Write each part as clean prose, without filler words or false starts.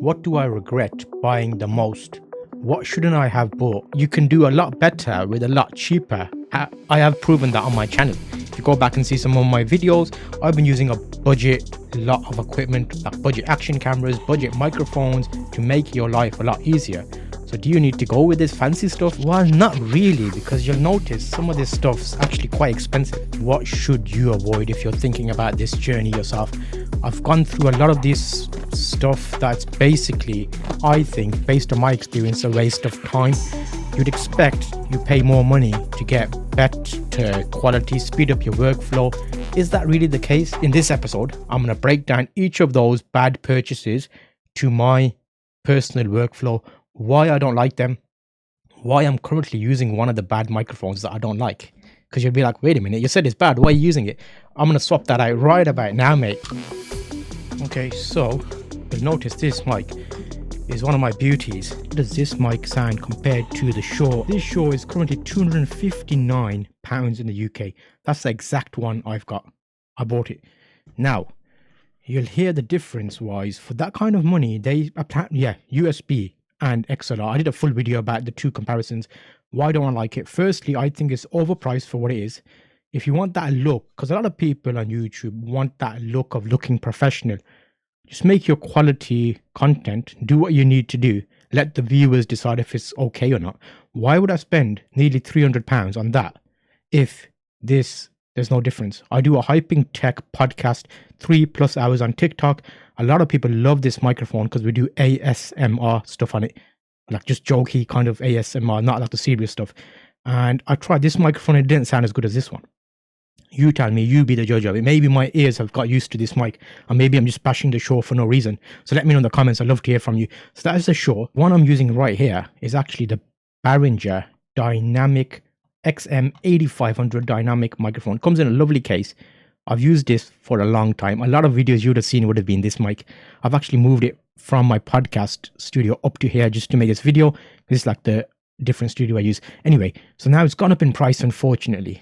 What do I regret buying the most? What shouldn't I have bought? You can do a lot better with a lot cheaper. I have proven that on my channel. If you go back and see some of my videos, I've been using a lot of equipment, like budget action cameras, budget microphones to make your life a lot easier. So do you need to go with this fancy stuff? Well, not really, because you'll notice some of this stuff's actually quite expensive. What should you avoid if you're thinking about this journey yourself? I've gone through a lot of this stuff that's basically, I think, based on my experience, a waste of time. You'd expect you pay more money to get better quality, speed up your workflow. Is that really the case? In this episode, I'm going to break down each of those bad purchases to my personal workflow, why I don't like them, why I'm currently using one of the bad microphones that I don't like. Because you'll be like, wait a minute, you said it's bad, why are you using it? I'm going to swap that out right about now, mate. Okay, so you'll notice this mic is one of my beauties. How does this mic sound compared to the Shure? This Shure is currently £259 in the UK. That's the exact one I've got. I bought it. Now, you'll hear the difference wise. For that kind of money, USB and XLR. I did a full video about the two comparisons. Why don't I like it? Firstly, I think it's overpriced for what it is. If you want that look, because a lot of people on YouTube want that look of looking professional, just make your quality content, do what you need to do, let the viewers decide if it's okay or not. Why would I spend nearly £300 on that if there's no difference? I do a Hyping Tech podcast, 3+ hours on TikTok. A lot of people love this microphone because we do ASMR stuff on it, like just jokey kind of ASMR, not like the serious stuff. And I tried this microphone, it didn't sound as good as this one. You tell me, you be the judge of it. Maybe my ears have got used to this mic, and maybe I'm just bashing the Shure for no reason. So let me know in the comments. I'd love to hear from you. So that is the Shure. One I'm using right here is actually the Behringer Dynamic XM8500 dynamic microphone. It comes in a lovely case. I've used this for a long time. A lot of videos you would have seen would have been this mic. I've actually moved it from my podcast studio up to here just to make this video. This is like the different studio I use. Anyway, so now it's gone up in price, unfortunately.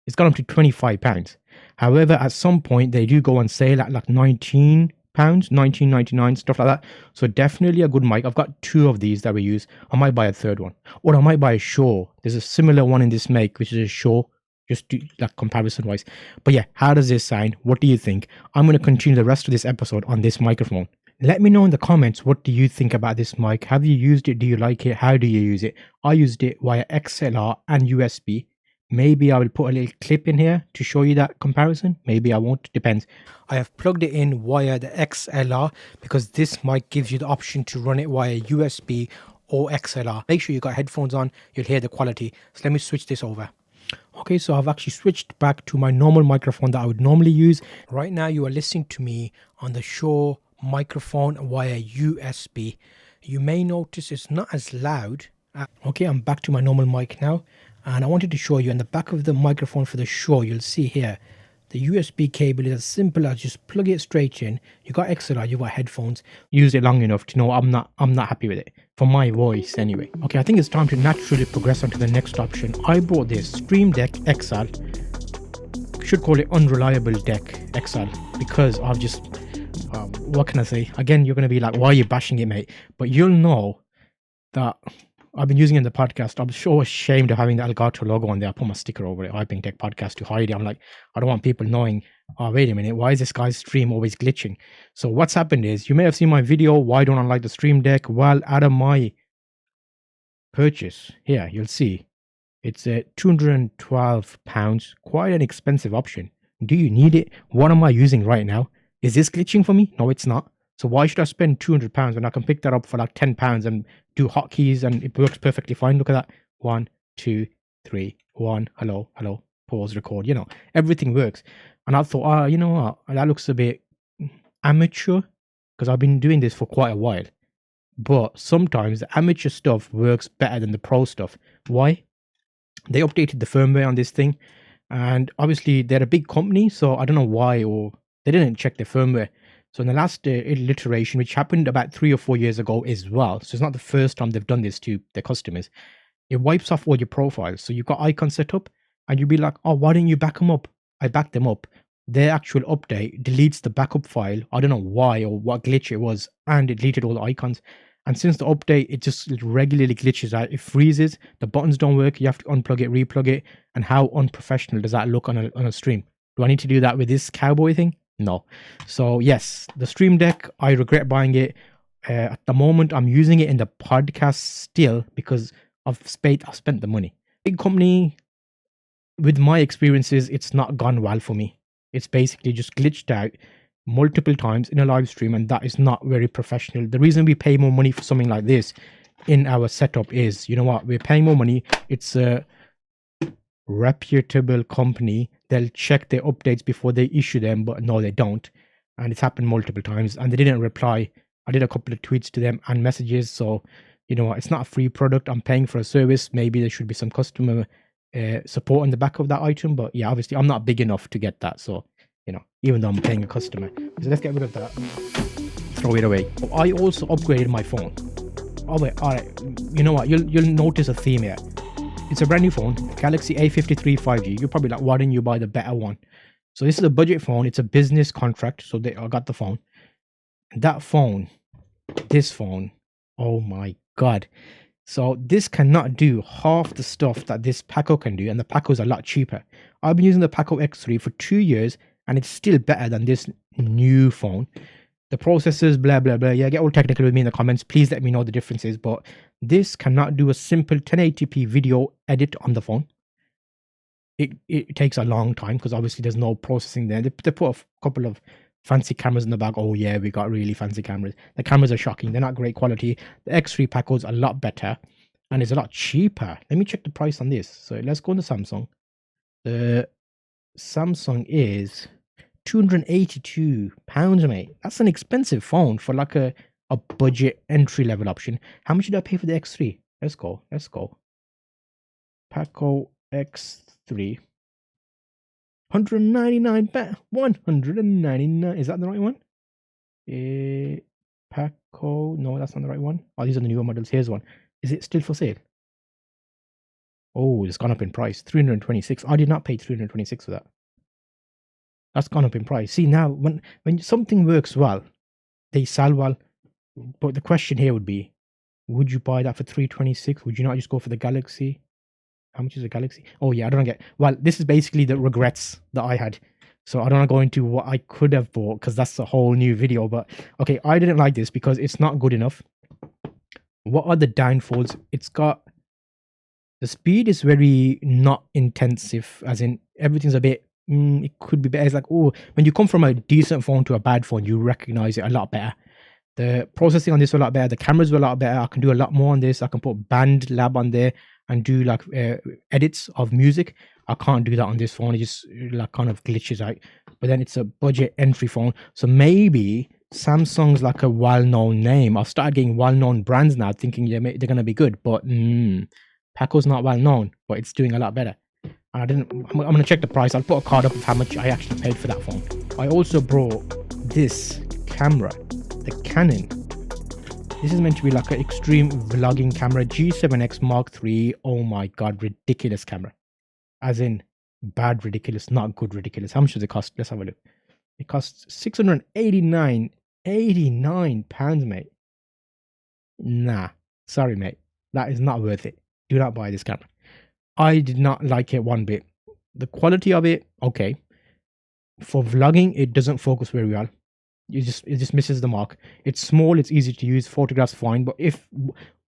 It's gone up to £25. However, at some point they do go on sale at like £19, £19.99, stuff like that. So definitely a good mic. I've got two of these that we use. I might buy a third one, or I might buy a Shure. There's a similar one in this make, which is a Shure, just to, like, comparison wise. But yeah, how does this sound? What do you think? I'm going to continue the rest of this episode on this microphone. Let me know in the comments, what do you think about this mic? Have you used it? Do you like it? How do you use it? I used it via XLR and USB. Maybe I will put a little clip in here to show you that comparison. Maybe I won't, depends. I have plugged it in via the XLR because this mic gives you the option to run it via USB or XLR. Make sure you got headphones on, you'll hear the quality. So let me switch this over. Okay, so I've actually switched back to my normal microphone that I would normally use. Right now you are listening to me on the Shure microphone via USB. You may notice it's not as loud. Okay, I'm back to my normal mic now. And I wanted to show you on the back of the microphone for the Shure, you'll see here, the USB cable is as simple as just plug it straight in. You got XLR, you got headphones. Use it long enough to know I'm not happy with it. For my voice anyway. Okay, I think it's time to naturally progress on to the next option. I bought this StreamDeck XL. Should call it Unreliable Deck XL because I've just, what can I say? Again, you're going to be like, why are you bashing it, mate? But you'll know that I've been using it in the podcast. I'm so ashamed of having the Elgato logo on there. I put my sticker over it, Hyping Tech Podcast, to hide it. I'm like, I don't want people knowing, oh, wait a minute, why is this guy's stream always glitching? So what's happened is, you may have seen my video, why don't I like the Stream Deck? Well, out of my purchase, here, you'll see, it's £212, quite an expensive option. Do you need it? What am I using right now? Is this glitching for me? No, it's not. So why should I spend £200 when I can pick that up for like £10 and do hotkeys and it works perfectly fine? Look at that. 1, 2, 3, 1. Hello, hello. Pause, record. You know, everything works. And I thought, you know what? That looks a bit amateur because I've been doing this for quite a while. But sometimes the amateur stuff works better than the pro stuff. Why? They updated the firmware on this thing. And obviously they're a big company, so I don't know why, or they didn't check the firmware. So in the last iteration, which happened about 3 or 4 years ago as well, so it's not the first time they've done this to their customers, it wipes off all your profiles. So you've got icons set up and you'll be like, oh, why didn't you back them up? I backed them up. their actual update deletes the backup file. I don't know why or what glitch it was, and it deleted all the icons. And since the update, it just regularly glitches out. It freezes, the buttons don't work, you have to unplug it, replug it. And how unprofessional does that look on a stream? Do I need to do that with this cowboy thing? No. So yes, the Stream Deck, I regret buying it. At the moment, I'm using it in the podcast still because I've spent the money. Big company, with my experiences, it's not gone well for me. It's basically just glitched out multiple times in a live stream, and that is not very professional. The reason we pay more money for something like this in our setup is, you know what, we're paying more money. It's a reputable company. They'll check their updates before they issue them, but no, they don't. And it's happened multiple times, and they didn't reply. I did a couple of tweets to them and messages. So, you know what, it's not a free product. I'm paying for a service. Maybe there should be some customer support on the back of that item, but yeah, obviously I'm not big enough to get that. So, you know, even though I'm paying a customer. So let's get rid of that. Throw it away. I also upgraded my phone. Oh wait, all right. You know what? You'll notice a theme here. It's a brand new phone, Galaxy A53 5G. You're probably like, why didn't you buy the better one? So this is a budget phone. It's a business contract. So I got the phone. That phone, this phone, oh my God. So this cannot do half the stuff that this Paco can do. And the Paco is a lot cheaper. I've been using the Paco X3 for 2 years. And it's still better than this new phone. The processors, blah, blah, blah. Yeah, get all technical with me in the comments. Please let me know the differences. But this cannot do a simple 1080p video edit on the phone. It takes a long time because obviously there's no processing there. They put a couple of fancy cameras in the back. Oh yeah, we got really fancy cameras. The cameras are shocking. They're not great quality. The X3 Paco is a lot better. And it's a lot cheaper. Let me check the price on this. So let's go on to Samsung. The Samsung is £282, mate. That's an expensive phone for like a budget entry level option. How much did I pay for the X3? Let's go. Paco X3. 199. 199. Is that the right one? Paco. No, that's not the right one. Oh, these are the newer models. Here's one. Is it still for sale? Oh, it's gone up in price. 326. I did not pay 326 for that. That's gone up in price. See, now when something works well, they sell well. But the question here would be, would you buy that for 326? Would you not just go for the Galaxy? How much is a Galaxy? Oh yeah, I don't get. Well, this is basically the regrets that I had. So I don't want to go into what I could have bought because that's a whole new video. But okay, I didn't like this because it's not good enough. What are the downfalls? It's got, the speed is very not intensive, as in everything's a bit, it could be better. It's like, oh, when you come from a decent phone to a bad phone, you recognize it a lot better. The processing on this is a lot better. The cameras were a lot better. I can do a lot more on this. I can put Band Lab on there and do like edits of music. I can't do that on this phone. It just like kind of glitches out. But then it's a budget entry phone. So maybe Samsung's like a well-known name. I've started getting well-known brands now, thinking they're going to be good. But Paco's not well-known, but it's doing a lot better. And I'm going to check the price. I'll put a card up of how much I actually paid for that phone. I also brought this camera, the Canon. This is meant to be like an extreme vlogging camera, G7X Mark III. Oh my God, ridiculous camera. As in bad ridiculous, not good ridiculous. How much does it cost? Let's have a look. It costs £689, mate. Nah, sorry, mate. That is not worth it. Do not buy this camera. I did not like it one bit. The quality of it, okay. For vlogging, it doesn't focus very well. It just misses the mark. It's small, it's easy to use, photographs fine. But if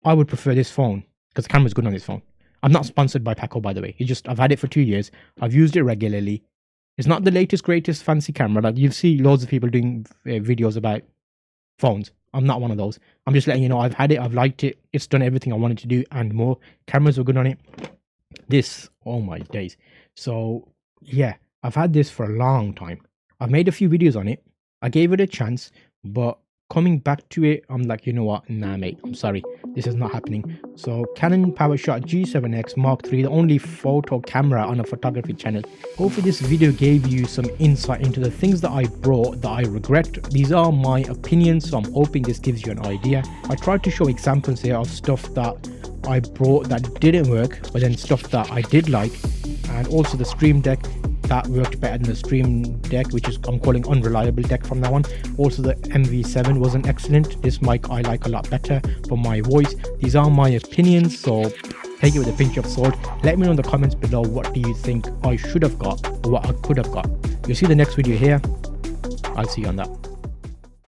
I would prefer this phone, because the camera's good on this phone. I'm not sponsored by Paco, by the way. I've had it for 2 years. I've used it regularly. It's not the latest, greatest fancy camera. Like you see loads of people doing videos about phones. I'm not one of those. I'm just letting you know I've had it. I've liked it. It's done everything I wanted to do and more. Cameras were good on it. This, oh my days. So yeah, I've had this for a long time. I've made a few videos on it. I gave it a chance, but coming back to it, I'm like, you know what? Nah, mate, I'm sorry. This is not happening. So Canon PowerShot G7X Mark III, the only photo camera on a photography channel. Hopefully this video gave you some insight into the things that I brought that I regret. These are my opinions, so I'm hoping this gives you an idea. I tried to show examples here of stuff that I brought that didn't work, but then stuff that I did like. And also the Stream Deck. that worked better than the StreamDeck, which is I'm calling unreliable deck from now on. Also, the MV7 wasn't excellent. This mic I like a lot better for my voice. These are my opinions, so take it with a pinch of salt. Let me know in the comments below, what do you think I should have got or what I could have got. You'll see the next video here. I'll see you on that.